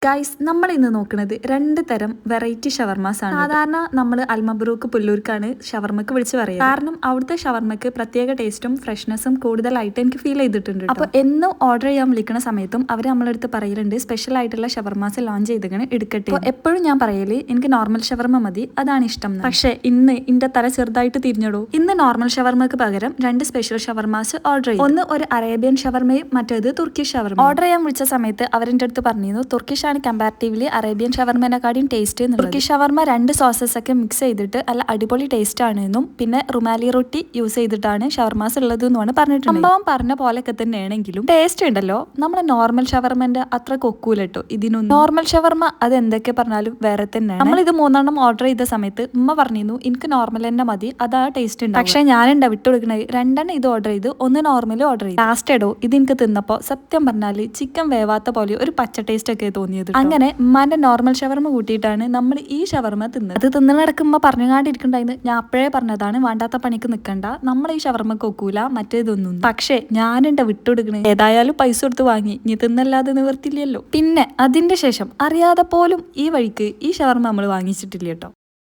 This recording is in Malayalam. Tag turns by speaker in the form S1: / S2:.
S1: ഗൈസ് നമ്മൾ ഇന്ന് നോക്കുന്നത് രണ്ട് തരം വെറൈറ്റി ഷവർമാസ് ആണ്. സാധാരണ നമ്മൾ അൽമബ്രൂക്ക് പുല്ലൂർക്കാണ് ഷവർമക്ക് വിളിച്ച് പറയുക. കാരണം അവിടുത്തെ ഷവർമക്ക് പ്രത്യേക ടേസ്റ്റും ഫ്രഷ്നെസ്സും കൂടുതലായിട്ട് എനിക്ക് ഫീൽ ചെയ്തിട്ടുണ്ട്. അപ്പോൾ എന്നും ഓർഡർ ചെയ്യാൻ വിളിക്കുന്ന സമയത്തും അവർ നമ്മളടുത്ത് പറയലുണ്ട് സ്പെഷ്യൽ ആയിട്ടുള്ള ഷവർമാസ് ലോഞ്ച് ചെയ്തിങ്ങനെ എടുക്കട്ടെ. എപ്പോഴും ഞാൻ പറയല് എനിക്ക് നോർമൽ ഷവർമ മതി, അതാണ് ഇഷ്ടം. പക്ഷേ ഇന്ന് എന്റെ തല ചെറുതായിട്ട് തിരിഞ്ഞിടൂ. ഇന്ന് നോർമൽ ഷവർമക്ക് പകരം രണ്ട് സ്പെഷ്യൽ ഷവർമാസ് ഓർഡർ ചെയ്തു. ഒന്ന് ഒരു അറേബ്യൻ ഷവർമയും മറ്റേത് തുർക്കിഷ് ഷവർമ. ഓർഡർ ചെയ്യാൻ വിളിച്ച സമയത്ത് അവരുടെ അടുത്ത് പറഞ്ഞിരുന്നു തുർക്കിഷ് കമ്പാരിറ്റീവ്ലി അറേബ്യൻ ഷവർമേനെക്കാളും ടേസ്റ്റ്. തുർക്കിഷ് ഷവർമ രണ്ട് സോസസ് ഒക്കെ മിക്സ് ചെയ്തിട്ട് നല്ല അടിപൊളി ടേസ്റ്റ് ആണ് എന്നും പിന്നെ റുമാലി റൊട്ടി യൂസ് ചെയ്തിട്ടാണ് ഷവർമാസ് ഉള്ളത് എന്നുമാണ് പറഞ്ഞിട്ടുണ്ട്. സംഭവം പറഞ്ഞ പോലൊക്കെ തന്നെയാണെങ്കിലും ടേസ്റ്റ് ഉണ്ടല്ലോ നമ്മളെ നോർമൽ ഷവർമന്റെ അത്ര കൊക്കൂലട്ടോ ഇതിനൊന്നും. നോർമൽ ഷവർമ അത് എന്തൊക്കെ പറഞ്ഞാലും വേറെ തന്നെയാണ്. നമ്മളിത് 3 ഓർഡർ ചെയ്ത സമയത്ത് ഉമ്മ പറഞ്ഞിരുന്നു എനിക്ക് നോർമൽ തന്നെ മതി, അതാ ടേസ്റ്റ് ഉണ്ട്. പക്ഷെ ഞാനുണ്ടാ വിട്ടുകൊടുക്കണത് 2 ഇത് ഓർഡർ ചെയ്ത് ഒന്ന് നോർമൽ ഓർഡർ ചെയ്തു. ലാസ്റ്റ് ഇടോ ഇത് എനിക്ക് തിന്നപ്പോ സത്യം പറഞ്ഞാല് ചിക്കൻ വേവാത്ത പോലെ ഒരു പച്ച ടേസ്റ്റ് ഒക്കെ തോന്നിയത്. അങ്ങനെ ഉമ്മാന്റെ നോർമൽ ഷവർമ കൂട്ടിയിട്ടാണ് നമ്മൾ ഈ ഷവർമ തിന്നത്. അത് തിന്നു നടക്കുമ്പോ പറഞ്ഞുകൊണ്ടിരിക്കണ്ടായിരുന്നു ഞാൻ അപ്പോഴേ പറഞ്ഞതാണ് വേണ്ടാത്ത പണിക്ക് നിൽക്കണ്ട, നമ്മൾ ഈ ഷവർമ കൊക്കൂല മറ്റേതൊന്നും. പക്ഷേ ഞാനുണ്ട വിട്ടുകൊടുക്കണേ, ഏതായാലും പൈസ കൊടുത്ത് വാങ്ങി ഇനി തിന്നല്ലാതെ നിവർത്തില്ലല്ലോ. പിന്നെ അതിന്റെ ശേഷം അറിയാതെ പോലും ഈ വഴിക്ക് ഈ ഷവർമ നമ്മൾ വാങ്ങിച്ചിട്ടില്ല കേട്ടോ.